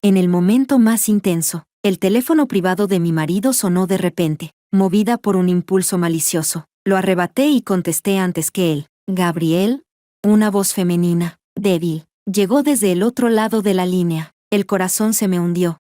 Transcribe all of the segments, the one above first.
En el momento más intenso, el teléfono privado de mi marido sonó de repente, movida por un impulso malicioso. Lo arrebaté y contesté antes que él. «Gabriel». Una voz femenina, débil, llegó desde el otro lado de la línea. El corazón se me hundió.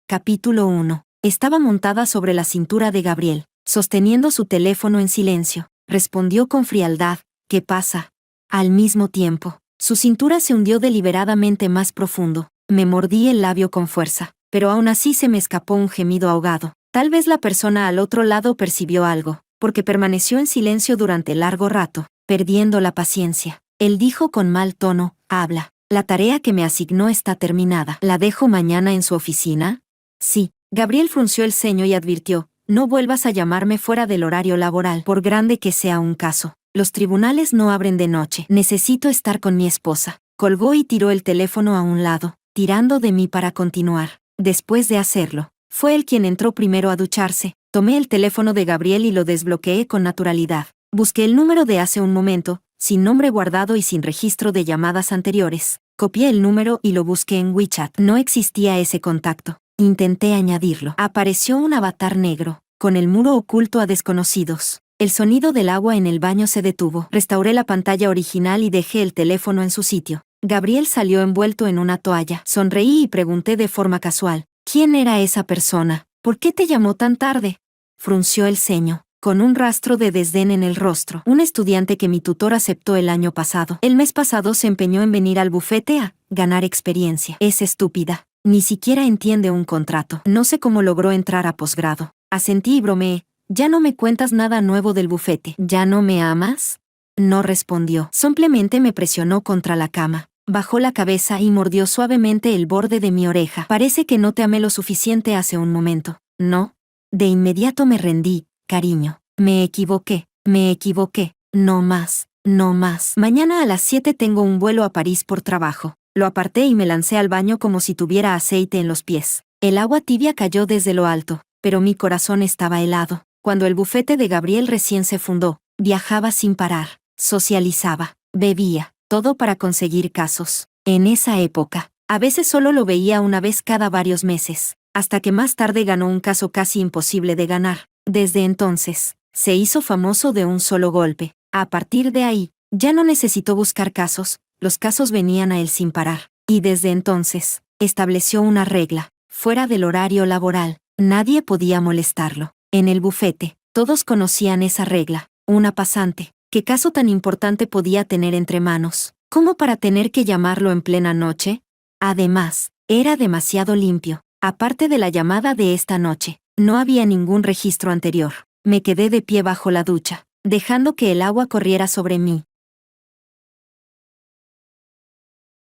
Capítulo 1. Estaba montada sobre la cintura de Gabriel, sosteniendo su teléfono en silencio. Respondió con frialdad: «¿Qué pasa?». Al mismo tiempo, su cintura se hundió deliberadamente más profundo. Me mordí el labio con fuerza, pero aún así se me escapó un gemido ahogado. Tal vez la persona al otro lado percibió algo, porque permaneció en silencio durante largo rato, perdiendo la paciencia. Él dijo con mal tono: «Habla. La tarea que me asignó está terminada. ¿La dejo mañana en su oficina?». «Sí». Gabriel frunció el ceño y advirtió: «No vuelvas a llamarme fuera del horario laboral, por grande que sea un caso. Los tribunales no abren de noche. Necesito estar con mi esposa». Colgó y tiró el teléfono a un lado, tirando de mí para continuar. Después de hacerlo, fue él quien entró primero a ducharse. Tomé el teléfono de Gabriel y lo desbloqueé con naturalidad. Busqué el número de hace un momento, sin nombre guardado y sin registro de llamadas anteriores. Copié el número y lo busqué en WeChat. No existía ese contacto. Intenté añadirlo. Apareció un avatar negro, con el muro oculto a desconocidos. El sonido del agua en el baño se detuvo. Restauré la pantalla original y dejé el teléfono en su sitio. Gabriel salió envuelto en una toalla. Sonreí y pregunté de forma casual: «¿Quién era esa persona? ¿Por qué te llamó tan tarde?». Frunció el ceño, con un rastro de desdén en el rostro. «Un estudiante que mi tutor aceptó el año pasado. El mes pasado se empeñó en venir al bufete a ganar experiencia. Es estúpida. Ni siquiera entiende un contrato. No sé cómo logró entrar a posgrado». Asentí y bromeé: «¿Ya no me cuentas nada nuevo del bufete? ¿Ya no me amas?». No respondió. Simplemente me presionó contra la cama. Bajó la cabeza y mordió suavemente el borde de mi oreja. «Parece que no te amé lo suficiente hace un momento, ¿no?». De inmediato me rendí: «Cariño, me equivoqué. No más, no más. Mañana a las 7 tengo un vuelo a París por trabajo». Lo aparté y me lancé al baño como si tuviera aceite en los pies. El agua tibia cayó desde lo alto, pero mi corazón estaba helado. Cuando el bufete de Gabriel recién se fundó, viajaba sin parar, socializaba, bebía, todo para conseguir casos. En esa época, a veces solo lo veía una vez cada varios meses, hasta que más tarde ganó un caso casi imposible de ganar. Desde entonces, se hizo famoso de un solo golpe. A partir de ahí, ya no necesitó buscar casos, los casos venían a él sin parar. Y desde entonces, estableció una regla: fuera del horario laboral, nadie podía molestarlo. En el bufete, todos conocían esa regla. Una pasante, ¿qué caso tan importante podía tener entre manos, como para tener que llamarlo en plena noche? Además, era demasiado limpio. Aparte de la llamada de esta noche, no había ningún registro anterior. Me quedé de pie bajo la ducha, dejando que el agua corriera sobre mí.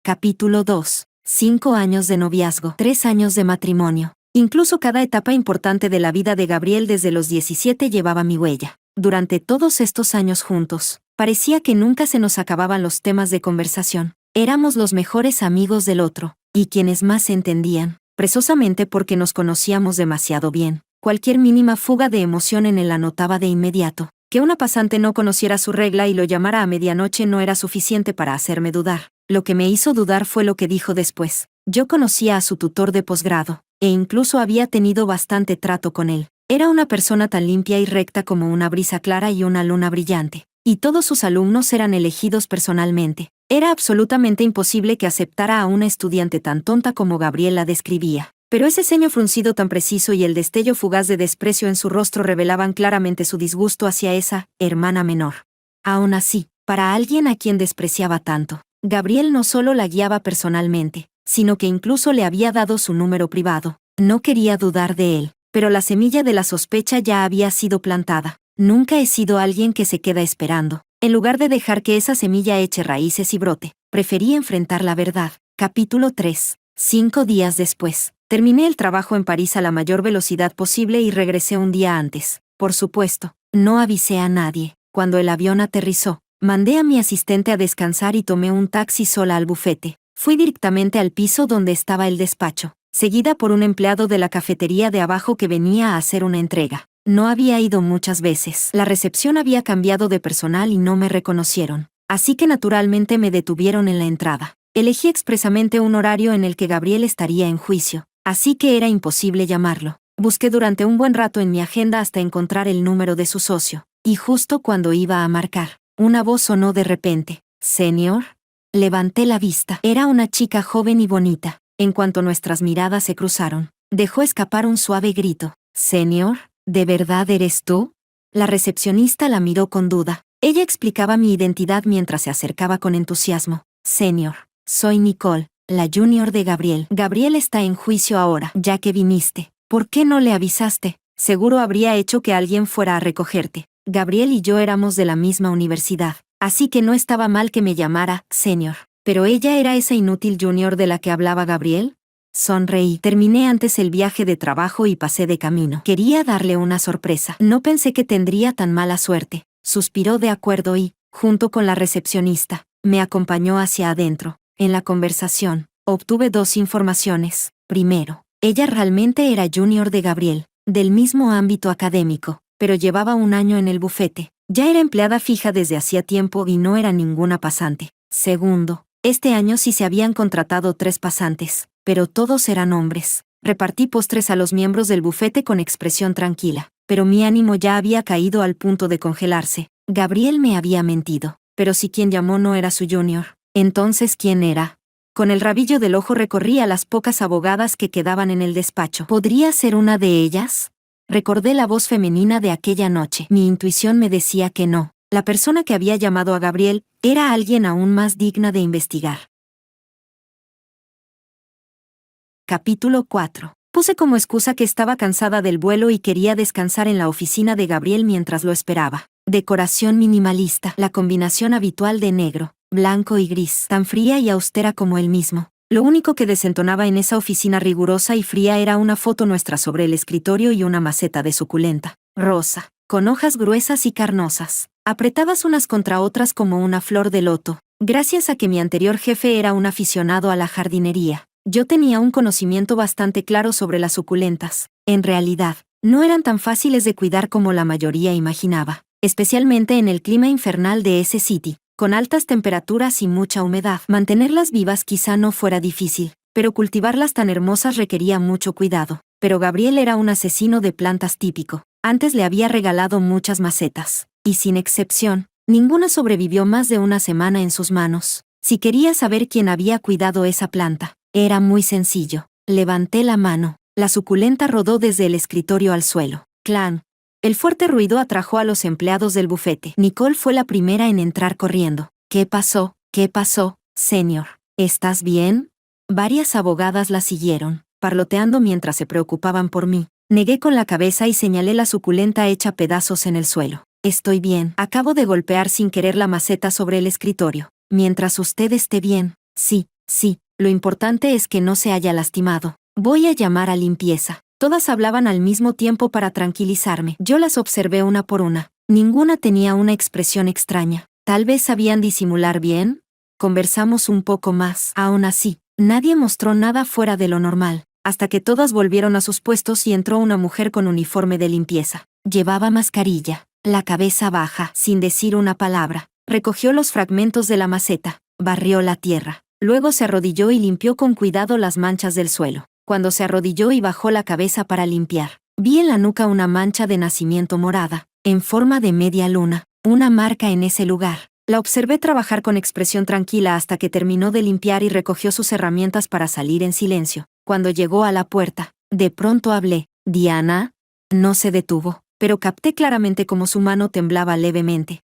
Capítulo 2. 5 años de noviazgo, 3 años de matrimonio. Incluso cada etapa importante de la vida de Gabriel desde los 17 llevaba mi huella. Durante todos estos años juntos, parecía que nunca se nos acababan los temas de conversación. Éramos los mejores amigos del otro, y quienes más se entendían, precisamente porque nos conocíamos demasiado bien. Cualquier mínima fuga de emoción en él la notaba de inmediato. Que una pasante no conociera su regla y lo llamara a medianoche no era suficiente para hacerme dudar. Lo que me hizo dudar fue lo que dijo después. Yo conocía a su tutor de posgrado, e incluso había tenido bastante trato con él. Era una persona tan limpia y recta como una brisa clara y una luna brillante. Y todos sus alumnos eran elegidos personalmente. Era absolutamente imposible que aceptara a una estudiante tan tonta como Gabriel la describía. Pero ese ceño fruncido tan preciso y el destello fugaz de desprecio en su rostro revelaban claramente su disgusto hacia esa hermana menor. Aún así, para alguien a quien despreciaba tanto, Gabriel no solo la guiaba personalmente, sino que incluso le había dado su número privado. No quería dudar de él, pero la semilla de la sospecha ya había sido plantada. Nunca he sido alguien que se queda esperando. En lugar de dejar que esa semilla eche raíces y brote, preferí enfrentar la verdad. Capítulo 3. 5 días después, terminé el trabajo en París a la mayor velocidad posible y regresé un día antes. Por supuesto, no avisé a nadie. Cuando el avión aterrizó, mandé a mi asistente a descansar y tomé un taxi sola al bufete. Fui directamente al piso donde estaba el despacho, seguida por un empleado de la cafetería de abajo que venía a hacer una entrega. No había ido muchas veces. La recepción había cambiado de personal y no me reconocieron, así que naturalmente me detuvieron en la entrada. Elegí expresamente un horario en el que Gabriel estaría en juicio, así que era imposible llamarlo. Busqué durante un buen rato en mi agenda hasta encontrar el número de su socio, y justo cuando iba a marcar, una voz sonó de repente. «¿Señor?» Levanté la vista. Era una chica joven y bonita. En cuanto nuestras miradas se cruzaron, dejó escapar un suave grito. «Señor, ¿de verdad eres tú?» La recepcionista la miró con duda. Ella explicaba mi identidad mientras se acercaba con entusiasmo. «Señor, soy Nicole, la junior de Gabriel. Gabriel está en juicio ahora, ya que viniste. ¿Por qué no le avisaste? Seguro habría hecho que alguien fuera a recogerte. Gabriel y yo éramos de la misma universidad, así que no estaba mal que me llamara señor. ¿Pero ella era esa inútil junior de la que hablaba Gabriel?» Sonreí. Terminé antes el viaje de trabajo y pasé de camino. Quería darle una sorpresa. No pensé que tendría tan mala suerte. Suspiró de acuerdo y, junto con la recepcionista, me acompañó hacia adentro. En la conversación, obtuve 2 informaciones. Primero, ella realmente era junior de Gabriel, del mismo ámbito académico, pero llevaba un año en el bufete. Ya era empleada fija desde hacía tiempo y no era ninguna pasante. Segundo, este año sí se habían contratado 3 pasantes, pero todos eran hombres. Repartí postres a los miembros del bufete con expresión tranquila, pero mi ánimo ya había caído al punto de congelarse. Gabriel me había mentido, pero si quien llamó no era su junior, entonces ¿quién era? Con el rabillo del ojo recorrí a las pocas abogadas que quedaban en el despacho. ¿Podría ser una de ellas? Recordé la voz femenina de aquella noche. Mi intuición me decía que no. La persona que había llamado a Gabriel era alguien aún más digna de investigar. Capítulo 4. Puse como excusa que estaba cansada del vuelo y quería descansar en la oficina de Gabriel mientras lo esperaba. Decoración minimalista, la combinación habitual de negro, blanco y gris, tan fría y austera como él mismo. Lo único que desentonaba en esa oficina rigurosa y fría era una foto nuestra sobre el escritorio y una maceta de suculenta, rosa, con hojas gruesas y carnosas, apretadas unas contra otras como una flor de loto. Gracias a que mi anterior jefe era un aficionado a la jardinería, yo tenía un conocimiento bastante claro sobre las suculentas. En realidad, no eran tan fáciles de cuidar como la mayoría imaginaba, especialmente en el clima infernal de ese sitio. Con altas temperaturas y mucha humedad, mantenerlas vivas quizá no fuera difícil, pero cultivarlas tan hermosas requería mucho cuidado. Pero Gabriel era un asesino de plantas típico. Antes le había regalado muchas macetas, y sin excepción, ninguna sobrevivió más de una semana en sus manos. Si quería saber quién había cuidado esa planta, era muy sencillo. Levanté la mano. La suculenta rodó desde el escritorio al suelo. ¡Clan! El fuerte ruido atrajo a los empleados del bufete. Nicole fue la primera en entrar corriendo. ¿Qué pasó? ¿Qué pasó, señor? ¿Estás bien? Varias abogadas la siguieron, parloteando mientras se preocupaban por mí. Negué con la cabeza y señalé la suculenta hecha pedazos en el suelo. Estoy bien. Acabo de golpear sin querer la maceta sobre el escritorio. Mientras usted esté bien. Sí, lo importante es que no se haya lastimado. Voy a llamar a limpieza. Todas hablaban al mismo tiempo para tranquilizarme. Yo las observé una por una. Ninguna tenía una expresión extraña. Tal vez sabían disimular bien. Conversamos un poco más. Aún así, nadie mostró nada fuera de lo normal, hasta que todas volvieron a sus puestos y entró una mujer con uniforme de limpieza. Llevaba mascarilla, la cabeza baja, sin decir una palabra. Recogió los fragmentos de la maceta, barrió la tierra. Luego se arrodilló y limpió con cuidado las manchas del suelo. Cuando se arrodilló y bajó la cabeza para limpiar, vi en la nuca una mancha de nacimiento morada, en forma de media luna, una marca en ese lugar. La observé trabajar con expresión tranquila hasta que terminó de limpiar y recogió sus herramientas para salir en silencio. Cuando llegó a la puerta, de pronto hablé. «Diana». No se detuvo, pero capté claramente cómo su mano temblaba levemente.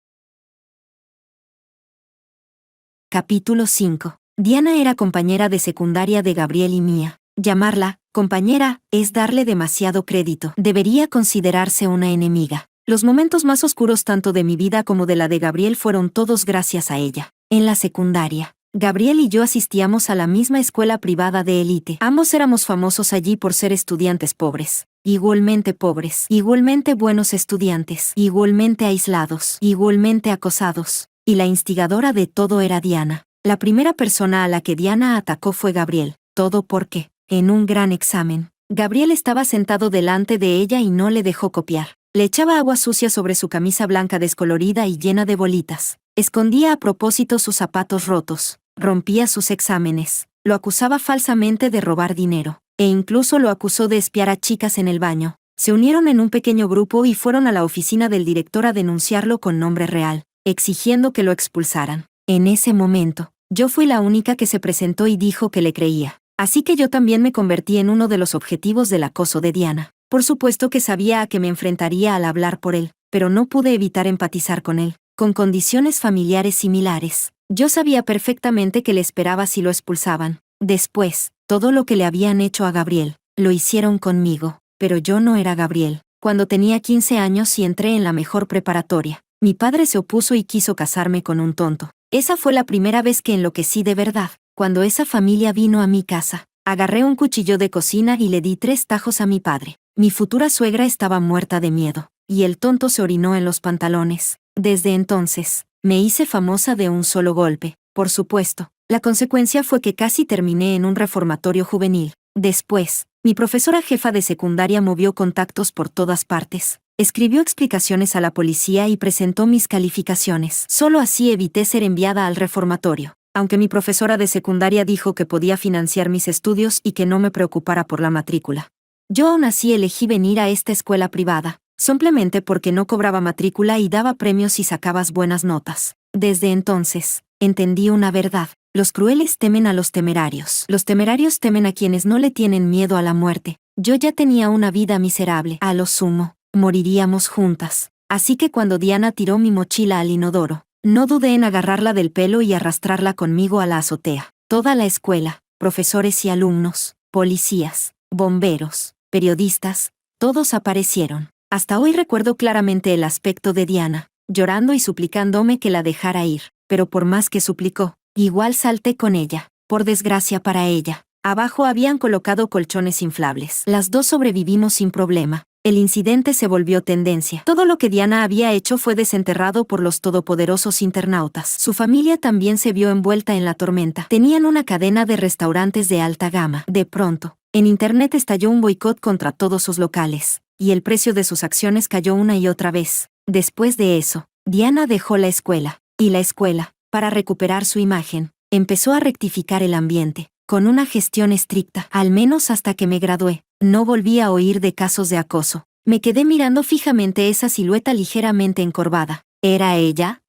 Capítulo 5. Diana era compañera de secundaria de Gabriel y mía. Llamarla compañera es darle demasiado crédito. Debería considerarse una enemiga. Los momentos más oscuros tanto de mi vida como de la de Gabriel fueron todos gracias a ella. En la secundaria, Gabriel y yo asistíamos a la misma escuela privada de élite. Ambos éramos famosos allí por ser estudiantes pobres. Igualmente pobres, igualmente buenos estudiantes, igualmente aislados, igualmente acosados. Y la instigadora de todo era Diana. La primera persona a la que Diana atacó fue Gabriel. Todo porque, en un gran examen, Gabriel estaba sentado delante de ella y no le dejó copiar. Le echaba agua sucia sobre su camisa blanca descolorida y llena de bolitas. Escondía a propósito sus zapatos rotos. rompía sus exámenes, lo acusaba falsamente de robar dinero, e incluso lo acusó de espiar a chicas en el baño. Se unieron en un pequeño grupo y fueron a la oficina del director a denunciarlo con nombre real, exigiendo que lo expulsaran. En ese momento, yo fui la única que se presentó y dijo que le creía. Así que yo también me convertí en uno de los objetivos del acoso de Diana. Por supuesto que sabía a qué me enfrentaría al hablar por él, pero no pude evitar empatizar con él, con condiciones familiares similares. Yo sabía perfectamente que le esperaba si lo expulsaban. Después, todo lo que le habían hecho a Gabriel, lo hicieron conmigo, pero yo no era Gabriel. Cuando tenía 15 años y entré en la mejor preparatoria, mi padre se opuso y quiso casarme con un tonto. Esa fue la primera vez que enloquecí de verdad. Cuando esa familia vino a mi casa, agarré un cuchillo de cocina y le di 3 tajos a mi padre. Mi futura suegra estaba muerta de miedo, y el tonto se orinó en los pantalones. Desde entonces, me hice famosa de un solo golpe. Por supuesto, la consecuencia fue que casi terminé en un reformatorio juvenil. Después, mi profesora jefa de secundaria movió contactos por todas partes. Escribió explicaciones a la policía y presentó mis calificaciones. Solo así evité ser enviada al reformatorio. Aunque mi profesora de secundaria dijo que podía financiar mis estudios y que no me preocupara por la matrícula. Yo aún así elegí venir a esta escuela privada, simplemente porque no cobraba matrícula y daba premios si sacabas buenas notas. Desde entonces, entendí una verdad. Los crueles temen a los temerarios. Los temerarios temen a quienes no le tienen miedo a la muerte. Yo ya tenía una vida miserable. A lo sumo, moriríamos juntas. Así que cuando Diana tiró mi mochila al inodoro, no dudé en agarrarla del pelo y arrastrarla conmigo a la azotea. Toda la escuela, profesores y alumnos, policías, bomberos, periodistas, todos aparecieron. Hasta hoy recuerdo claramente el aspecto de Diana, llorando y suplicándome que la dejara ir, pero por más que suplicó, igual salté con ella. Por desgracia para ella, abajo habían colocado colchones inflables. Las dos sobrevivimos sin problema. El incidente se volvió tendencia. Todo lo que Diana había hecho fue desenterrado por los todopoderosos internautas. Su familia también se vio envuelta en la tormenta. Tenían una cadena de restaurantes de alta gama. De pronto, en Internet estalló un boicot contra todos sus locales, y el precio de sus acciones cayó una y otra vez. Después de eso, Diana dejó la escuela, y la escuela, para recuperar su imagen, empezó a rectificar el ambiente, con una gestión estricta. Al menos hasta que me gradué, no volví a oír de casos de acoso. Me quedé mirando fijamente esa silueta ligeramente encorvada. ¿Era ella?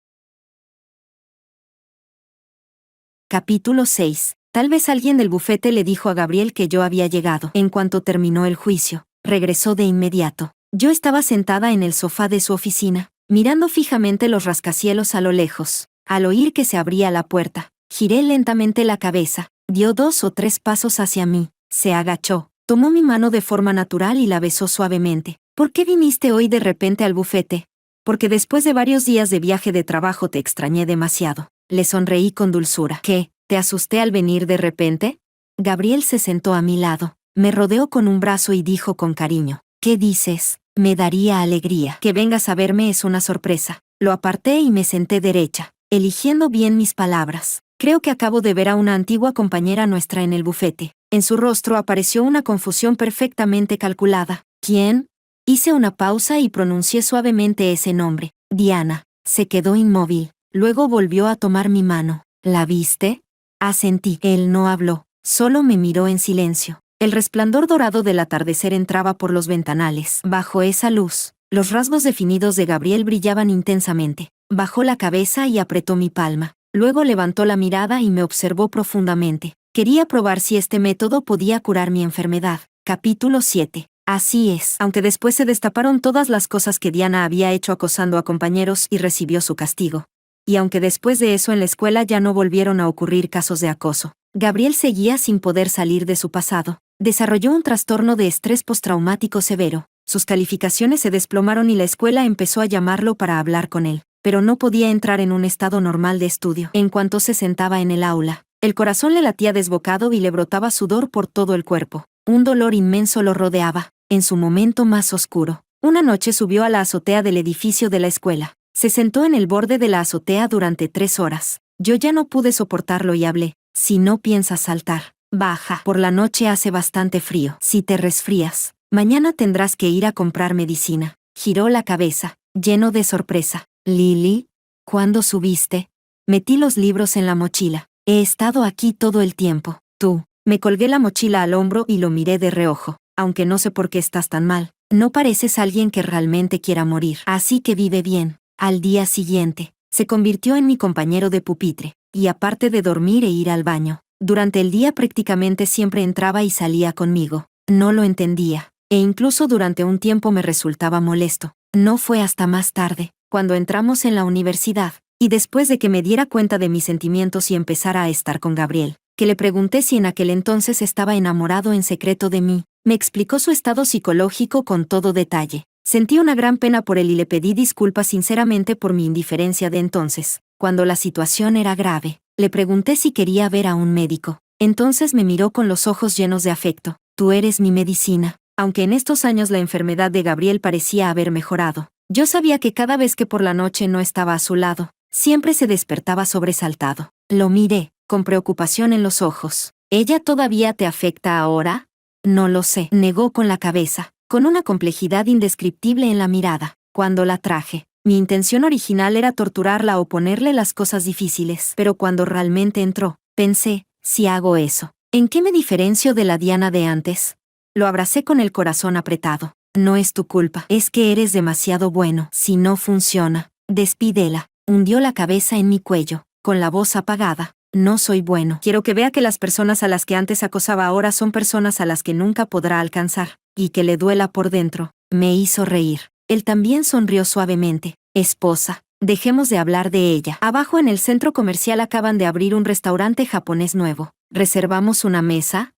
Capítulo 6. Tal vez alguien del bufete le dijo a Gabriel que yo había llegado. En cuanto terminó el juicio, regresó de inmediato. Yo estaba sentada en el sofá de su oficina, mirando fijamente los rascacielos a lo lejos. Al oír que se abría la puerta, giré lentamente la cabeza, dio 2 o 3 pasos hacia mí, se agachó, tomó mi mano de forma natural y la besó suavemente. ¿Por qué viniste hoy de repente al bufete? Porque después de varios días de viaje de trabajo te extrañé demasiado. Le sonreí con dulzura. ¿Qué? ¿Te asusté al venir de repente? Gabriel se sentó a mi lado, me rodeó con un brazo y dijo con cariño, ¿qué dices? Me daría alegría. Que vengas a verme es una sorpresa. Lo aparté y me senté derecha, eligiendo bien mis palabras. Creo que acabo de ver a una antigua compañera nuestra en el bufete. En su rostro apareció una confusión perfectamente calculada. ¿Quién? Hice una pausa y pronuncié suavemente ese nombre. Diana. Se quedó inmóvil. Luego volvió a tomar mi mano. ¿La viste? Asentí. Él no habló. Solo me miró en silencio. El resplandor dorado del atardecer entraba por los ventanales. Bajo esa luz, los rasgos definidos de Gabriel brillaban intensamente. Bajó la cabeza y apretó mi palma. Luego levantó la mirada y me observó profundamente. Quería probar si este método podía curar mi enfermedad. Capítulo 7. Así es. Aunque después se destaparon todas las cosas que Diana había hecho acosando a compañeros y recibió su castigo. Y aunque después de eso en la escuela ya no volvieron a ocurrir casos de acoso, Gabriel seguía sin poder salir de su pasado. Desarrolló un trastorno de estrés postraumático severo. Sus calificaciones se desplomaron y la escuela empezó a llamarlo para hablar con él, pero no podía entrar en un estado normal de estudio. En cuanto se sentaba en el aula, el corazón le latía desbocado y le brotaba sudor por todo el cuerpo. Un dolor inmenso lo rodeaba. En su momento más oscuro, una noche subió a la azotea del edificio de la escuela. Se sentó en el borde de la azotea durante 3 horas. Yo ya no pude soportarlo y hablé. Si no piensas saltar, baja. Por la noche hace bastante frío. Si te resfrías, mañana tendrás que ir a comprar medicina. Giró la cabeza, lleno de sorpresa. Lily, ¿cuándo subiste? Metí los libros en la mochila. He estado aquí todo el tiempo. Tú. Me colgué la mochila al hombro y lo miré de reojo. Aunque no sé por qué estás tan mal. No pareces alguien que realmente quiera morir. Así que vive bien. Al día siguiente, se convirtió en mi compañero de pupitre. Y aparte de dormir e ir al baño, durante el día prácticamente siempre entraba y salía conmigo. No lo entendía. E incluso durante un tiempo me resultaba molesto. No fue hasta más tarde, cuando entramos en la universidad, y después de que me diera cuenta de mis sentimientos y empezara a estar con Gabriel, que le pregunté si en aquel entonces estaba enamorado en secreto de mí. Me explicó su estado psicológico con todo detalle. Sentí una gran pena por él y le pedí disculpas sinceramente por mi indiferencia de entonces. Cuando la situación era grave, le pregunté si quería ver a un médico. Entonces me miró con los ojos llenos de afecto. Tú eres mi medicina. Aunque en estos años la enfermedad de Gabriel parecía haber mejorado, yo sabía que cada vez que por la noche no estaba a su lado, siempre se despertaba sobresaltado. Lo miré, con preocupación en los ojos. ¿Ella todavía te afecta ahora? No lo sé, negó con la cabeza, con una complejidad indescriptible en la mirada. Cuando la traje, mi intención original era torturarla o ponerle las cosas difíciles, pero cuando realmente entró, pensé, si hago eso, ¿en qué me diferencio de la Diana de antes? Lo abracé con el corazón apretado. No es tu culpa, es que eres demasiado bueno. Si no funciona, despídela. Hundió la cabeza en mi cuello, con la voz apagada. No soy bueno. Quiero que vea que las personas a las que antes acosaba ahora son personas a las que nunca podrá alcanzar, y que le duela por dentro. Me hizo reír. Él también sonrió suavemente. Esposa, dejemos de hablar de ella. Abajo en el centro comercial acaban de abrir un restaurante japonés nuevo. ¿Reservamos una mesa?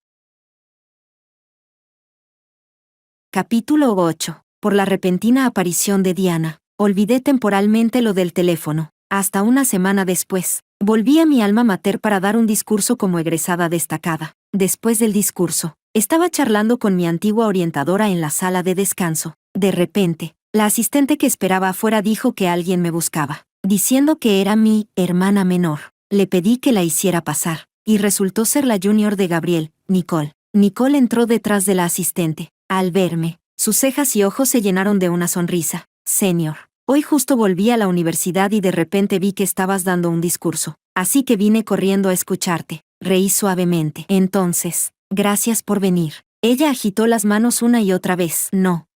Capítulo 8. Por la repentina aparición de Diana, olvidé temporalmente lo del teléfono. Hasta una semana después, volví a mi alma mater para dar un discurso como egresada destacada. Después del discurso, estaba charlando con mi antigua orientadora en la sala de descanso. De repente, la asistente que esperaba afuera dijo que alguien me buscaba, diciendo que era mi hermana menor. Le pedí que la hiciera pasar, y resultó ser la junior de Gabriel, Nicole. Nicole entró detrás de la asistente. Al verme, sus cejas y ojos se llenaron de una sonrisa. Señor, hoy justo volví a la universidad y de repente vi que estabas dando un discurso, así que vine corriendo a escucharte. Reí suavemente. Entonces, gracias por venir. Ella agitó las manos una y otra vez. No,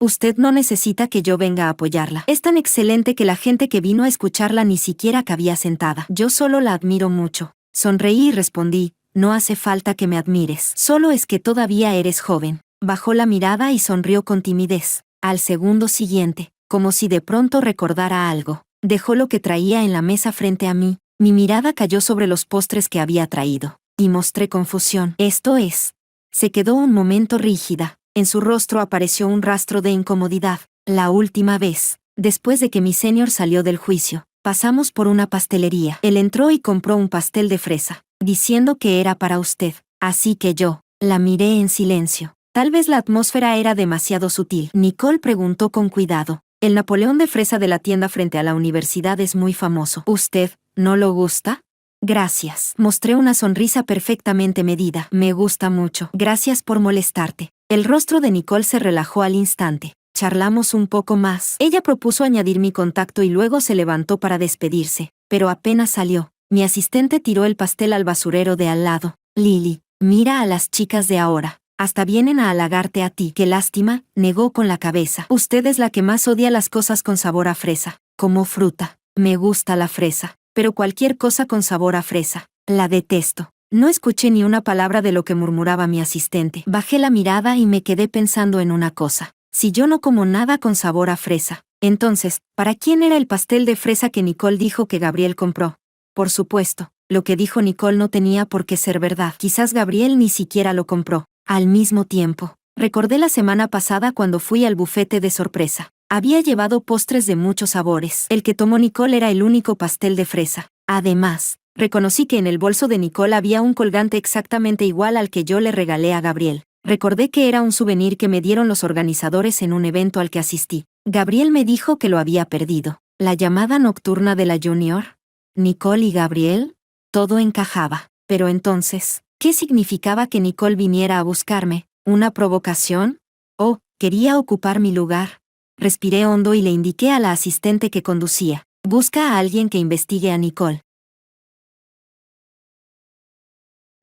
usted no necesita que yo venga a apoyarla. Es tan excelente que la gente que vino a escucharla ni siquiera cabía sentada. Yo solo la admiro mucho. Sonreí y respondí, no hace falta que me admires. Solo es que todavía eres joven. Bajó la mirada y sonrió con timidez. Al segundo siguiente, como si de pronto recordara algo, dejó lo que traía en la mesa frente a mí. Mi mirada cayó sobre los postres que había traído, y mostré confusión. Esto es. Se quedó un momento rígida. En su rostro apareció un rastro de incomodidad. La última vez, después de que mi senior salió del juicio, pasamos por una pastelería. Él entró y compró un pastel de fresa, diciendo que era para usted. Así que yo la miré en silencio. Tal vez la atmósfera era demasiado sutil. Nicole preguntó con cuidado. El Napoleón de fresa de la tienda frente a la universidad es muy famoso. ¿Usted no lo gusta? Gracias. Mostré una sonrisa perfectamente medida. Me gusta mucho. Gracias por molestarte. El rostro de Nicole se relajó al instante. Charlamos un poco más. Ella propuso añadir mi contacto y luego se levantó para despedirse. Pero apenas salió, mi asistente tiró el pastel al basurero de al lado. Lily, mira a las chicas de ahora. Hasta vienen a halagarte a ti. Qué lástima, negó con la cabeza. Usted es la que más odia las cosas con sabor a fresa. Como fruta. Me gusta la fresa, pero cualquier cosa con sabor a fresa, la detesto. No escuché ni una palabra de lo que murmuraba mi asistente. Bajé la mirada y me quedé pensando en una cosa. Si yo no como nada con sabor a fresa, entonces, ¿para quién era el pastel de fresa que Nicole dijo que Gabriel compró? Por supuesto, lo que dijo Nicole no tenía por qué ser verdad. Quizás Gabriel ni siquiera lo compró. Al mismo tiempo, recordé la semana pasada cuando fui al bufete de sorpresa. Había llevado postres de muchos sabores. El que tomó Nicole era el único pastel de fresa. Además, reconocí que en el bolso de Nicole había un colgante exactamente igual al que yo le regalé a Gabriel. Recordé que era un souvenir que me dieron los organizadores en un evento al que asistí. Gabriel me dijo que lo había perdido. ¿La llamada nocturna de la Junior? ¿Nicole y Gabriel? Todo encajaba. Pero entonces, ¿qué significaba que Nicole viniera a buscarme? ¿Una provocación? ¿O quería ocupar mi lugar? Respiré hondo y le indiqué a la asistente que conducía. Busca a alguien que investigue a Nicole.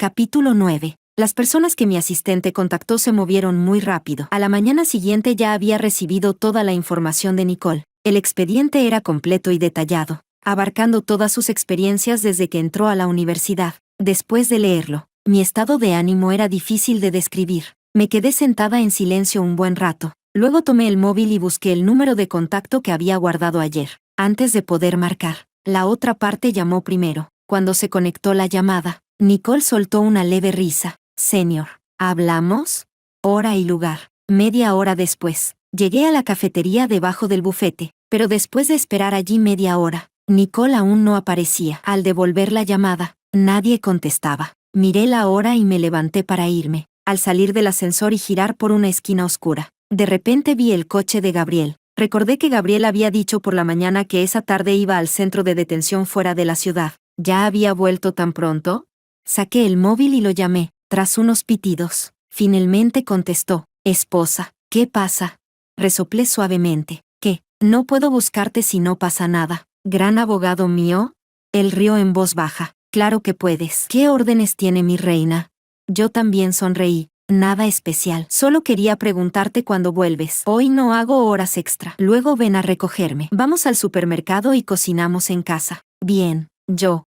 Capítulo 9. Las personas que mi asistente contactó se movieron muy rápido. A la mañana siguiente ya había recibido toda la información de Nicole. El expediente era completo y detallado, abarcando todas sus experiencias desde que entró a la universidad. Después de leerlo, mi estado de ánimo era difícil de describir. Me quedé sentada en silencio un buen rato. Luego tomé el móvil y busqué el número de contacto que había guardado ayer. Antes de poder marcar, la otra parte llamó primero. Cuando se conectó la llamada, Nicole soltó una leve risa. Señor, ¿hablamos? Hora y lugar. Media hora después, llegué a la cafetería debajo del bufete, pero después de esperar allí media hora, Nicole aún no aparecía. Al devolver la llamada, nadie contestaba. Miré la hora y me levanté para irme. Al salir del ascensor y girar por una esquina oscura, de repente vi el coche de Gabriel. Recordé que Gabriel había dicho por la mañana que esa tarde iba al centro de detención fuera de la ciudad. ¿Ya había vuelto tan pronto? Saqué el móvil y lo llamé. Tras unos pitidos, finalmente contestó. Esposa, ¿qué pasa? Resoplé suavemente. ¿Qué? No puedo buscarte si no pasa nada. ¿Gran abogado mío? Él rió en voz baja. Claro que puedes. ¿Qué órdenes tiene mi reina? Yo también sonreí. Nada especial. Solo quería preguntarte cuándo vuelves. Hoy no hago horas extra. Luego ven a recogerme. Vamos al supermercado y cocinamos en casa. Bien. Yo.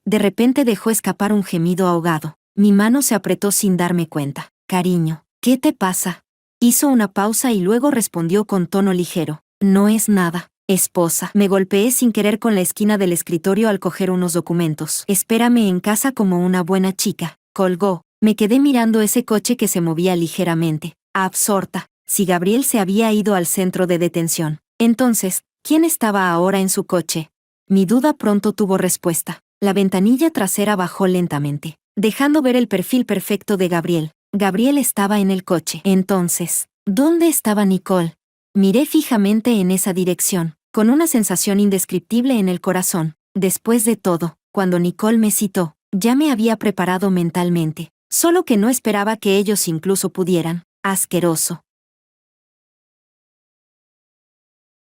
De repente dejó escapar un gemido ahogado. Mi mano se apretó sin darme cuenta. Cariño, ¿qué te pasa? Hizo una pausa y luego respondió con tono ligero. No es nada, esposa. Me golpeé sin querer con la esquina del escritorio al coger unos documentos. Espérame en casa como una buena chica. Colgó. Me quedé mirando ese coche que se movía ligeramente, absorta. Si Gabriel se había ido al centro de detención, entonces, ¿quién estaba ahora en su coche? Mi duda pronto tuvo respuesta. La ventanilla trasera bajó lentamente, dejando ver el perfil perfecto de Gabriel. Gabriel estaba en el coche. Entonces, ¿dónde estaba Nicole? Miré fijamente en esa dirección, con una sensación indescriptible en el corazón. Después de todo, cuando Nicole me citó, ya me había preparado mentalmente, solo que no esperaba que ellos incluso pudieran. Asqueroso.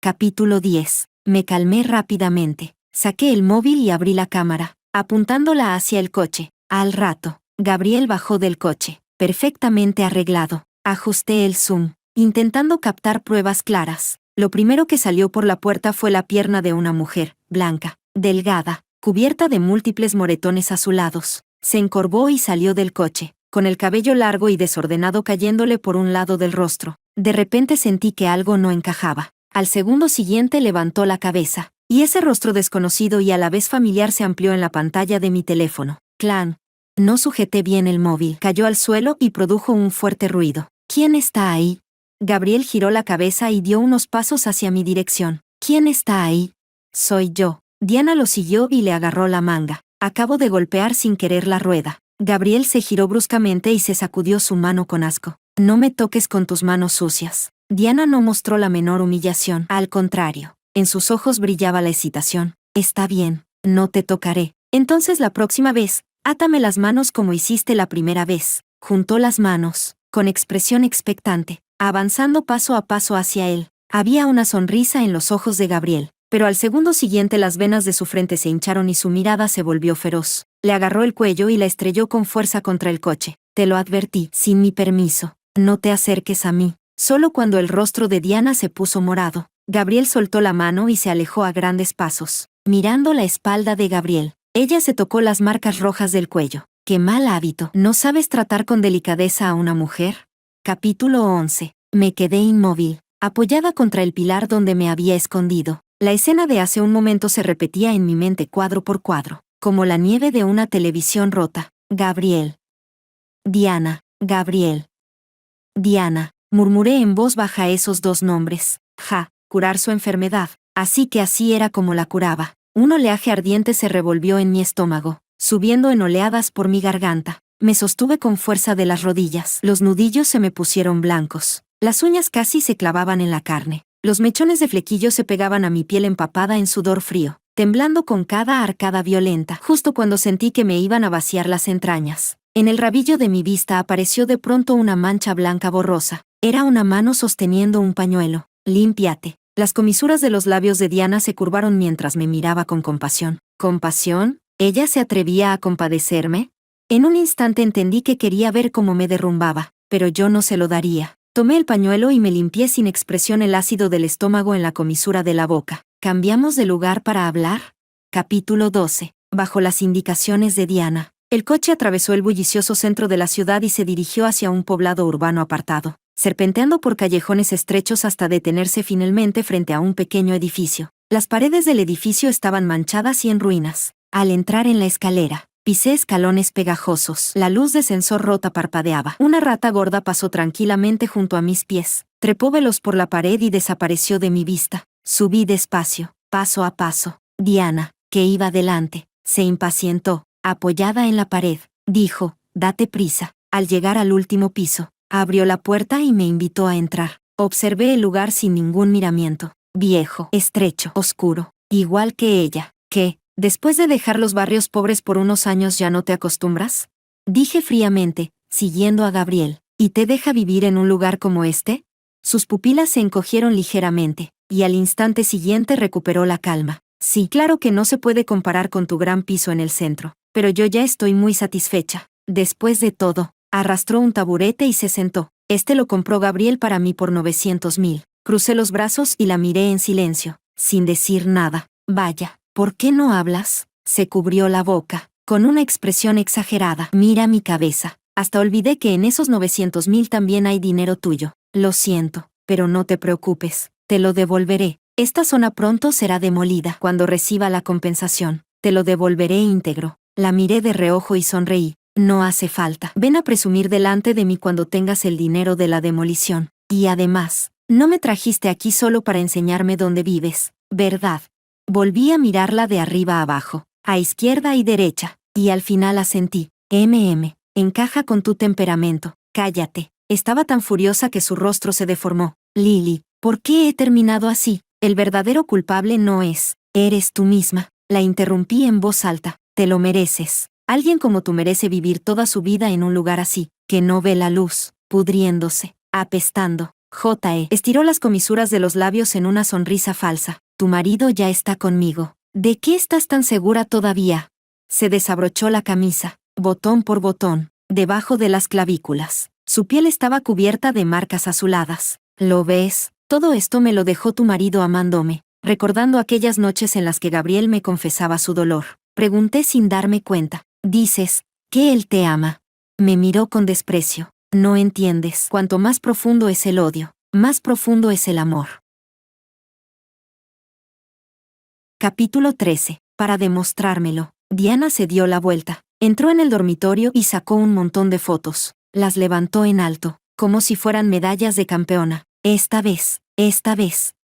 Capítulo 10. Me calmé rápidamente. Saqué el móvil y abrí la cámara, apuntándola hacia el coche. Al rato, Gabriel bajó del coche, perfectamente arreglado. Ajusté el zoom, intentando captar pruebas claras. Lo primero que salió por la puerta fue la pierna de una mujer, blanca, delgada, cubierta de múltiples moretones azulados. Se encorvó y salió del coche, con el cabello largo y desordenado cayéndole por un lado del rostro. De repente sentí que algo no encajaba. Al segundo siguiente levantó la cabeza, y ese rostro desconocido y a la vez familiar se amplió en la pantalla de mi teléfono. Clan. No sujeté bien el móvil. Cayó al suelo y produjo un fuerte ruido. ¿Quién está ahí? Gabriel giró la cabeza y dio unos pasos hacia mi dirección. ¿Quién está ahí? Soy yo. Diana lo siguió y le agarró la manga. Acabo de golpear sin querer la rueda. Gabriel se giró bruscamente y se sacudió su mano con asco. No me toques con tus manos sucias. Diana no mostró la menor humillación. Al contrario, en sus ojos brillaba la excitación. Está bien, no te tocaré. Entonces la próxima vez, átame las manos como hiciste la primera vez. Juntó las manos, con expresión expectante, avanzando paso a paso hacia él. Había una sonrisa en los ojos de Gabriel, pero al segundo siguiente las venas de su frente se hincharon y su mirada se volvió feroz. Le agarró el cuello y la estrelló con fuerza contra el coche. Te lo advertí, sin mi permiso. No te acerques a mí. Solo cuando el rostro de Diana se puso morado, Gabriel soltó la mano y se alejó a grandes pasos. Mirando la espalda de Gabriel, ella se tocó las marcas rojas del cuello. ¡Qué mal hábito! ¿No sabes tratar con delicadeza a una mujer? Capítulo 11. Me quedé inmóvil, apoyada contra el pilar donde me había escondido. La escena de hace un momento se repetía en mi mente cuadro por cuadro, como la nieve de una televisión rota. Gabriel. Diana. Gabriel. Diana. Murmuré en voz baja esos dos nombres. Curar su enfermedad. Así que así era como la curaba. Un oleaje ardiente se revolvió en mi estómago, subiendo en oleadas por mi garganta. Me sostuve con fuerza de las rodillas. Los nudillos se me pusieron blancos. Las uñas casi se clavaban en la carne. Los mechones de flequillo se pegaban a mi piel empapada en sudor frío, temblando con cada arcada violenta. Justo cuando sentí que me iban a vaciar las entrañas, en el rabillo de mi vista apareció de pronto una mancha blanca borrosa. Era una mano sosteniendo un pañuelo. Límpiate. Las comisuras de los labios de Diana se curvaron mientras me miraba con compasión. ¿Compasión? ¿Ella se atrevía a compadecerme? En un instante entendí que quería ver cómo me derrumbaba, pero yo no se lo daría. Tomé el pañuelo y me limpié sin expresión el ácido del estómago en la comisura de la boca. ¿Cambiamos de lugar para hablar? Capítulo 12. Bajo las indicaciones de Diana. El coche atravesó el bullicioso centro de la ciudad y se dirigió hacia un poblado urbano apartado, serpenteando por callejones estrechos hasta detenerse finalmente frente a un pequeño edificio. Las paredes del edificio estaban manchadas y en ruinas. Al entrar en la escalera, pisé escalones pegajosos. La luz de sensor rota parpadeaba. Una rata gorda pasó tranquilamente junto a mis pies. Trepó veloz por la pared y desapareció de mi vista. Subí despacio, paso a paso. Diana, que iba delante, se impacientó. Apoyada en la pared, dijo, «Date prisa». Al llegar al último piso, abrió la puerta y me invitó a entrar. Observé el lugar sin ningún miramiento. Viejo, estrecho, oscuro, igual que ella. ¿Qué? ¿Después de dejar los barrios pobres por unos años ya no te acostumbras? Dije fríamente, siguiendo a Gabriel. ¿Y te deja vivir en un lugar como este? Sus pupilas se encogieron ligeramente, y al instante siguiente recuperó la calma. Sí, claro que no se puede comparar con tu gran piso en el centro, pero yo ya estoy muy satisfecha. Después de todo, arrastró un taburete y se sentó. Este lo compró Gabriel para mí por 900,000. Crucé los brazos y la miré en silencio, sin decir nada. Vaya, ¿por qué no hablas? Se cubrió la boca, con una expresión exagerada. Mira mi cabeza. Hasta olvidé que en esos 900,000 también hay dinero tuyo. Lo siento, pero no te preocupes, te lo devolveré. Esta zona pronto será demolida. Cuando reciba la compensación, te lo devolveré íntegro. La miré de reojo y sonreí. No hace falta. Ven a presumir delante de mí cuando tengas el dinero de la demolición. Y además, no me trajiste aquí solo para enseñarme dónde vives, ¿verdad? Volví a mirarla de arriba a abajo, a izquierda y derecha, y al final asentí. Encaja con tu temperamento. Cállate. Estaba tan furiosa que su rostro se deformó. Lily, ¿por qué he terminado así? El verdadero culpable no eres tú misma. La interrumpí en voz alta. Te lo mereces. Alguien como tú merece vivir toda su vida en un lugar así, que no ve la luz, pudriéndose, apestando. Estiró las comisuras de los labios en una sonrisa falsa. Tu marido ya está conmigo. ¿De qué estás tan segura todavía? Se desabrochó la camisa, botón por botón, debajo de las clavículas. Su piel estaba cubierta de marcas azuladas. ¿Lo ves? Todo esto me lo dejó tu marido amándome, recordando aquellas noches en las que Gabriel me confesaba su dolor. Pregunté sin darme cuenta. Dices, que él te ama. Me miró con desprecio. No entiendes. Cuanto más profundo es el odio, más profundo es el amor. Capítulo 13. Para demostrármelo, Diana se dio la vuelta. Entró en el dormitorio y sacó un montón de fotos. Las levantó en alto, como si fueran medallas de campeona. Esta vez,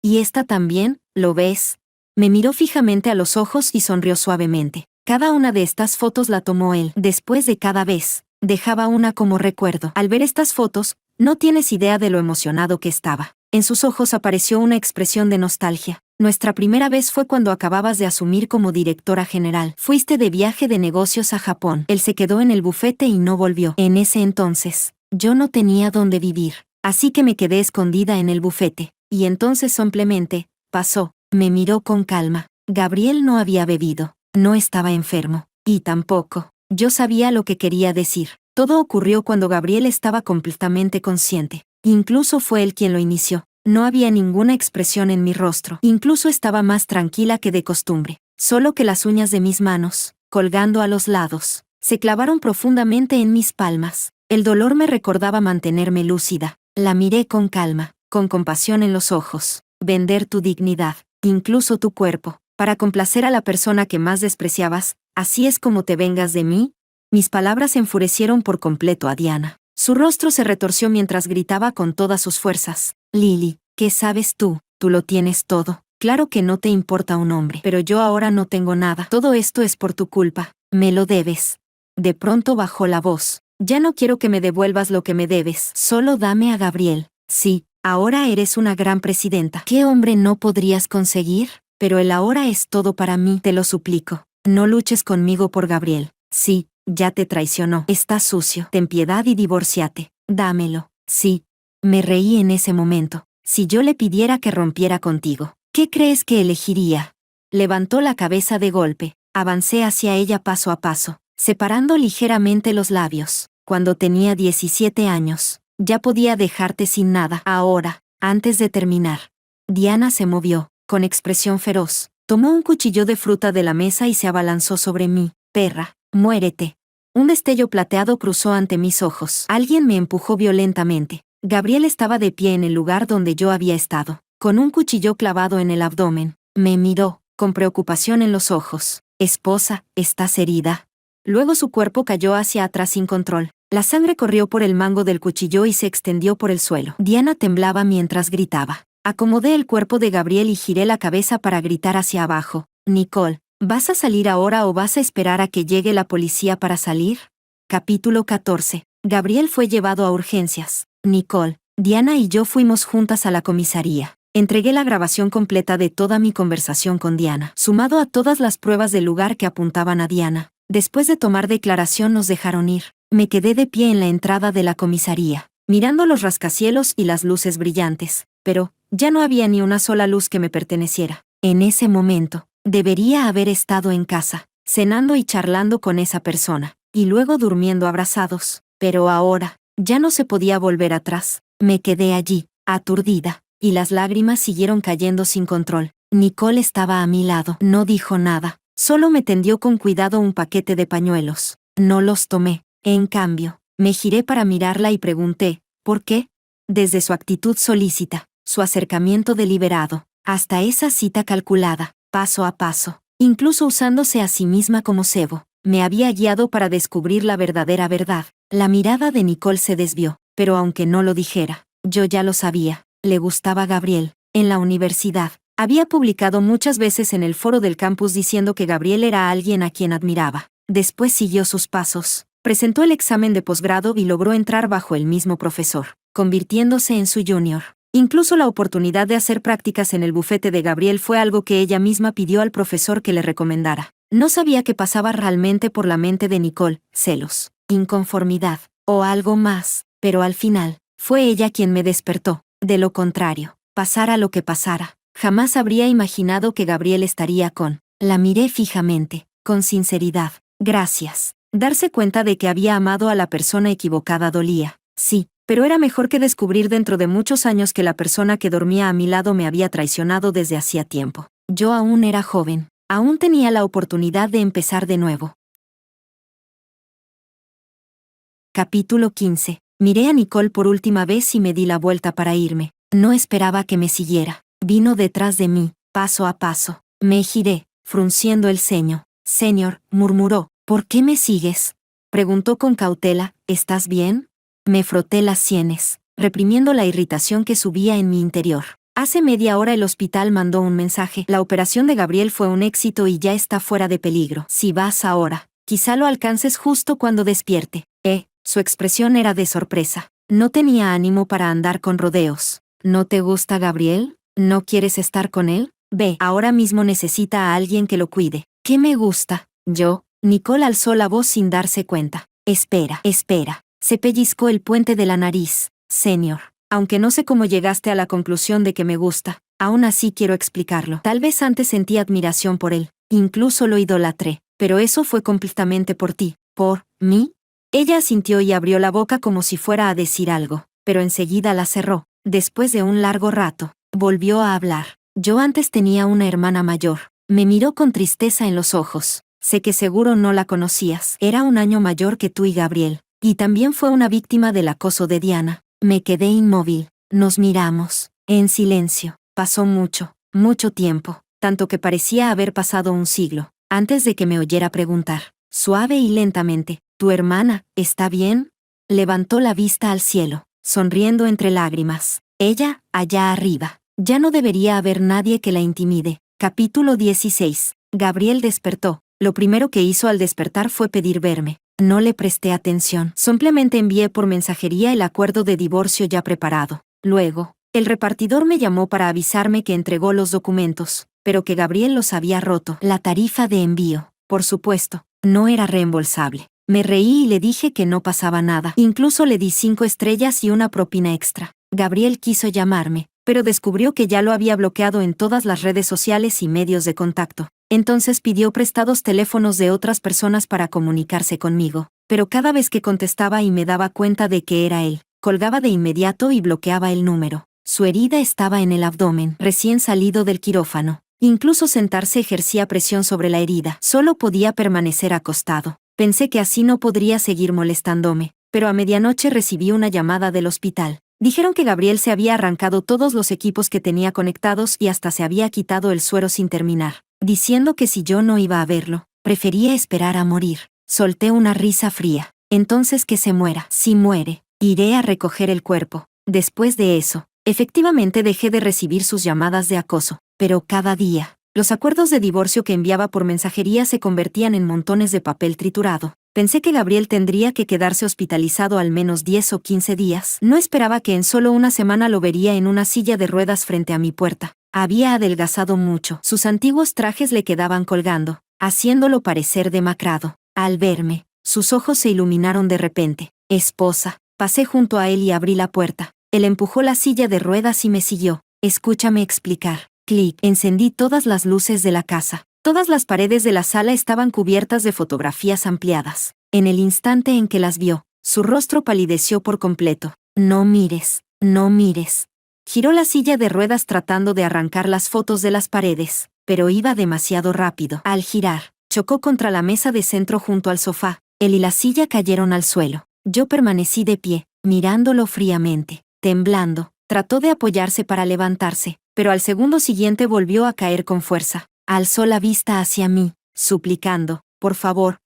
y esta también, ¿lo ves? Me miró fijamente a los ojos y sonrió suavemente. Cada una de estas fotos la tomó él. Después de cada vez, dejaba una como recuerdo. Al ver estas fotos, no tienes idea de lo emocionado que estaba. En sus ojos apareció una expresión de nostalgia. Nuestra primera vez fue cuando acababas de asumir como directora general. Fuiste de viaje de negocios a Japón. Él se quedó en el bufete y no volvió. En ese entonces, yo no tenía dónde vivir, así que me quedé escondida en el bufete. Y entonces simplemente, pasó. Me miró con calma. Gabriel no había bebido, no estaba enfermo, y tampoco. Yo sabía lo que quería decir. Todo ocurrió cuando Gabriel estaba completamente consciente. Incluso fue él quien lo inició. No había ninguna expresión en mi rostro. Incluso estaba más tranquila que de costumbre. Solo que las uñas de mis manos, colgando a los lados, se clavaron profundamente en mis palmas. El dolor me recordaba mantenerme lúcida. La miré con calma, con compasión en los ojos. Vender tu dignidad, incluso tu cuerpo, para complacer a la persona que más despreciabas, ¿así es como te vengas de mí? Mis palabras enfurecieron por completo a Diana. Su rostro se retorció mientras gritaba con todas sus fuerzas. Lily, ¿qué sabes tú? Tú lo tienes todo. Claro que no te importa un hombre, pero yo ahora no tengo nada. Todo esto es por tu culpa. Me lo debes. De pronto bajó la voz. Ya no quiero que me devuelvas lo que me debes. Solo dame a Gabriel. Sí, ahora eres una gran presidenta. ¿Qué hombre no podrías conseguir? Pero el ahora es todo para mí, te lo suplico. No luches conmigo por Gabriel. Sí, ya te traicionó. Está sucio. Ten piedad y divórciate. Dámelo. Sí. Me reí en ese momento. Si yo le pidiera que rompiera contigo, ¿qué crees que elegiría? Levantó la cabeza de golpe. Avancé hacia ella paso a paso, separando ligeramente los labios. Cuando tenía 17 años, ya podía dejarte sin nada. Ahora, antes de terminar. Diana se movió, con expresión feroz. Tomó un cuchillo de fruta de la mesa y se abalanzó sobre mí. Perra, muérete. Un destello plateado cruzó ante mis ojos. Alguien me empujó violentamente. Gabriel estaba de pie en el lugar donde yo había estado, con un cuchillo clavado en el abdomen. Me miró, con preocupación en los ojos. Esposa, ¿estás herida? Luego su cuerpo cayó hacia atrás sin control. La sangre corrió por el mango del cuchillo y se extendió por el suelo. Diana temblaba mientras gritaba. Acomodé el cuerpo de Gabriel y giré la cabeza para gritar hacia abajo. Nicole, ¿vas a salir ahora o vas a esperar a que llegue la policía para salir? Capítulo 14. Gabriel fue llevado a urgencias. Nicole, Diana y yo fuimos juntas a la comisaría. Entregué la grabación completa de toda mi conversación con Diana, sumado a todas las pruebas del lugar que apuntaban a Diana. Después de tomar declaración nos dejaron ir. Me quedé de pie en la entrada de la comisaría, mirando los rascacielos y las luces brillantes, pero ya no había ni una sola luz que me perteneciera. En ese momento, debería haber estado en casa, cenando y charlando con esa persona, y luego durmiendo abrazados, pero ahora, ya no se podía volver atrás. Me quedé allí, aturdida, y las lágrimas siguieron cayendo sin control. Nicole estaba a mi lado. No dijo nada, solo me tendió con cuidado un paquete de pañuelos. No los tomé. En cambio, me giré para mirarla y pregunté, ¿por qué? Desde su actitud solícita, su acercamiento deliberado, hasta esa cita calculada, paso a paso, incluso usándose a sí misma como cebo, me había guiado para descubrir la verdadera verdad. La mirada de Nicole se desvió, pero aunque no lo dijera, yo ya lo sabía. Le gustaba Gabriel. En la universidad, había publicado muchas veces en el foro del campus diciendo que Gabriel era alguien a quien admiraba. Después siguió sus pasos, presentó el examen de posgrado y logró entrar bajo el mismo profesor, convirtiéndose en su junior. Incluso la oportunidad de hacer prácticas en el bufete de Gabriel fue algo que ella misma pidió al profesor que le recomendara. No sabía qué pasaba realmente por la mente de Nicole, celos, inconformidad, o algo más, pero al final, fue ella quien me despertó. De lo contrario, pasara lo que pasara, jamás habría imaginado que Gabriel estaría con. La miré fijamente, con sinceridad. Gracias. Darse cuenta de que había amado a la persona equivocada dolía. Sí, pero era mejor que descubrir dentro de muchos años que la persona que dormía a mi lado me había traicionado desde hacía tiempo. Yo aún era joven, aún tenía la oportunidad de empezar de nuevo. Capítulo 15. Miré a Nicole por última vez y me di la vuelta para irme. No esperaba que me siguiera. Vino detrás de mí, paso a paso. Me giré, frunciendo el ceño. Señor, murmuró, ¿por qué me sigues? Preguntó con cautela, ¿estás bien? Me froté las sienes, reprimiendo la irritación que subía en mi interior. Hace media hora el hospital mandó un mensaje. La operación de Gabriel fue un éxito y ya está fuera de peligro. Si vas ahora, quizá lo alcances justo cuando despierte. Su expresión era de sorpresa. No tenía ánimo para andar con rodeos. ¿No te gusta Gabriel? ¿No quieres estar con él? Ve, ahora mismo necesita a alguien que lo cuide. ¿Qué me gusta? Yo. Nicole alzó la voz sin darse cuenta. Espera. Se pellizcó el puente de la nariz. Señor, aunque no sé cómo llegaste a la conclusión de que me gusta, aún así quiero explicarlo. Tal vez antes sentí admiración por él, incluso lo idolatré, pero eso fue completamente por ti. ¿Por mí? Ella asintió y abrió la boca como si fuera a decir algo, pero enseguida la cerró. Después de un largo rato, volvió a hablar. Yo antes tenía una hermana mayor. Me miró con tristeza en los ojos. Sé que seguro no la conocías. Era un año mayor que tú y Gabriel, y también fue una víctima del acoso de Diana. Me quedé inmóvil. Nos miramos, en silencio. Pasó mucho tiempo, tanto que parecía haber pasado un siglo, antes de que me oyera preguntar, suave y lentamente, ¿tu hermana está bien? Levantó la vista al cielo, sonriendo entre lágrimas. Ella, allá arriba. Ya no debería haber nadie que la intimide. Capítulo 16. Gabriel despertó. Lo primero que hizo al despertar fue pedir verme. No le presté atención. Simplemente envié por mensajería el acuerdo de divorcio ya preparado. Luego, el repartidor me llamó para avisarme que entregó los documentos, pero que Gabriel los había roto. La tarifa de envío, por supuesto, no era reembolsable. Me reí y le dije que no pasaba nada. Incluso le di 5 estrellas y una propina extra. Gabriel quiso llamarme, pero descubrió que ya lo había bloqueado en todas las redes sociales y medios de contacto. Entonces pidió prestados teléfonos de otras personas para comunicarse conmigo, pero cada vez que contestaba y me daba cuenta de que era él, colgaba de inmediato y bloqueaba el número. Su herida estaba en el abdomen, recién salido del quirófano. Incluso sentarse ejercía presión sobre la herida. Solo podía permanecer acostado. Pensé que así no podría seguir molestándome, pero a medianoche recibí una llamada del hospital. Dijeron que Gabriel se había arrancado todos los equipos que tenía conectados y hasta se había quitado el suero sin terminar, diciendo que si yo no iba a verlo, prefería esperar a morir. Solté una risa fría. Entonces que se muera. Si muere, iré a recoger el cuerpo. Después de eso, efectivamente dejé de recibir sus llamadas de acoso, pero cada día, los acuerdos de divorcio que enviaba por mensajería se convertían en montones de papel triturado. Pensé que Gabriel tendría que quedarse hospitalizado al menos 10 o 15 días. No esperaba que en solo una semana lo vería en una silla de ruedas frente a mi puerta. Había adelgazado mucho. Sus antiguos trajes le quedaban colgando, haciéndolo parecer demacrado. Al verme, sus ojos se iluminaron de repente. Esposa. Pasé junto a él y abrí la puerta. Él empujó la silla de ruedas y me siguió. Escúchame explicar. Clic. Encendí todas las luces de la casa. Todas las paredes de la sala estaban cubiertas de fotografías ampliadas. En el instante en que las vio, su rostro palideció por completo. No mires, no mires. Giró la silla de ruedas tratando de arrancar las fotos de las paredes, pero iba demasiado rápido. Al girar, chocó contra la mesa de centro junto al sofá. Él y la silla cayeron al suelo. Yo permanecí de pie, mirándolo fríamente. Temblando, trató de apoyarse para levantarse, pero al segundo siguiente volvió a caer con fuerza. Alzó la vista hacia mí, suplicando, por favor,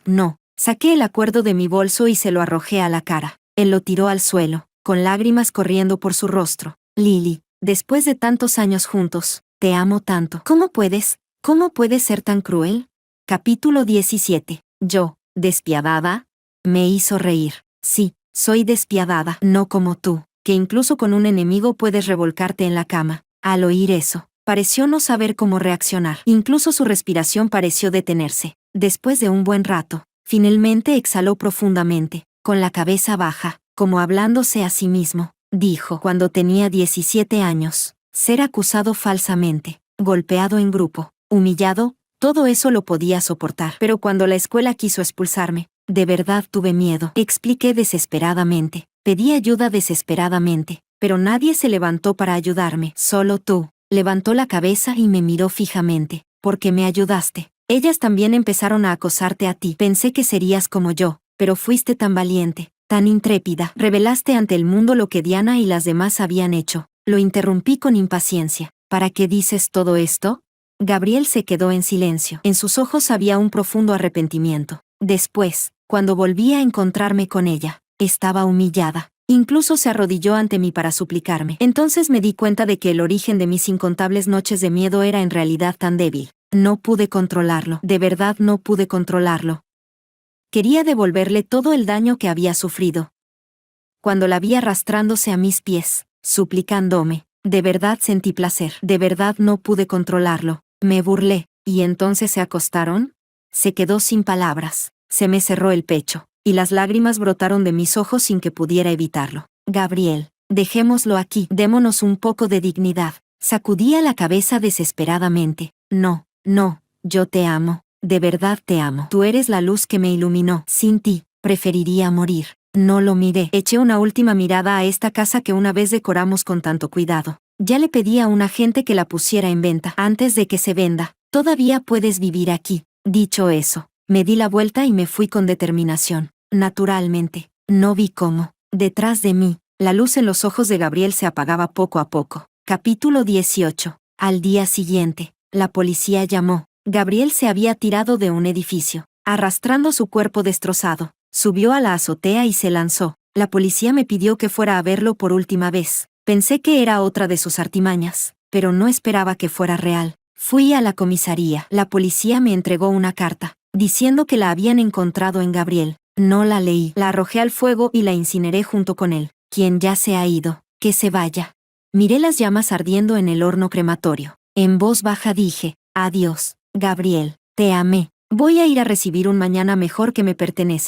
no. Saqué el acuerdo de mi bolso y se lo arrojé a la cara. Él lo tiró al suelo, con lágrimas corriendo por su rostro. Lily, después de tantos años juntos, te amo tanto. ¿Cómo puedes ser tan cruel? Capítulo 17. Yo, despiadada, me hizo reír. Sí, soy despiadada, no como tú, que incluso con un enemigo puedes revolcarte en la cama. Al oír eso, pareció no saber cómo reaccionar. Incluso su respiración pareció detenerse. Después de un buen rato, finalmente exhaló profundamente, con la cabeza baja, como hablándose a sí mismo. Dijo, cuando tenía 17 años, ser acusado falsamente, golpeado en grupo, humillado, todo eso lo podía soportar. Pero cuando la escuela quiso expulsarme, de verdad tuve miedo. Expliqué desesperadamente. Pedí ayuda desesperadamente, pero nadie se levantó para ayudarme. Solo tú. Levantó la cabeza y me miró fijamente. ¿Por qué me ayudaste? Ellas también empezaron a acosarte a ti. Pensé que serías como yo, pero fuiste tan valiente, tan intrépida. Revelaste ante el mundo lo que Diana y las demás habían hecho. Lo interrumpí con impaciencia. ¿Para qué dices todo esto? Gabriel se quedó en silencio. En sus ojos había un profundo arrepentimiento. Después, cuando volví a encontrarme con ella, estaba humillada. Incluso se arrodilló ante mí para suplicarme. Entonces me di cuenta de que el origen de mis incontables noches de miedo era en realidad tan débil. No pude controlarlo. De verdad no pude controlarlo. Quería devolverle todo el daño que había sufrido. Cuando la vi arrastrándose a mis pies, suplicándome, de verdad sentí placer. De verdad no pude controlarlo. Me burlé. ¿Y entonces se acostaron? Se quedó sin palabras. Se me cerró el pecho, y las lágrimas brotaron de mis ojos sin que pudiera evitarlo. Gabriel, dejémoslo aquí. Démonos un poco de dignidad. Sacudía la cabeza desesperadamente. No, yo te amo. De verdad te amo. Tú eres la luz que me iluminó. Sin ti, preferiría morir. No lo miré. Eché una última mirada a esta casa que una vez decoramos con tanto cuidado. Ya le pedí a un agente que la pusiera en venta. Antes de que se venda, todavía puedes vivir aquí. Dicho eso, me di la vuelta y me fui con determinación. Naturalmente, no vi cómo, detrás de mí, la luz en los ojos de Gabriel se apagaba poco a poco. Capítulo 18. Al día siguiente, la policía llamó. Gabriel se había tirado de un edificio, arrastrando su cuerpo destrozado. Subió a la azotea y se lanzó. La policía me pidió que fuera a verlo por última vez. Pensé que era otra de sus artimañas, pero no esperaba que fuera real. Fui a la comisaría. La policía me entregó una carta, diciendo que la habían encontrado en Gabriel. No la leí. La arrojé al fuego y la incineré junto con él. Quien ya se ha ido, que se vaya. Miré las llamas ardiendo en el horno crematorio. En voz baja dije, adiós, Gabriel, te amé. Voy a ir a recibir un mañana mejor que me pertenece.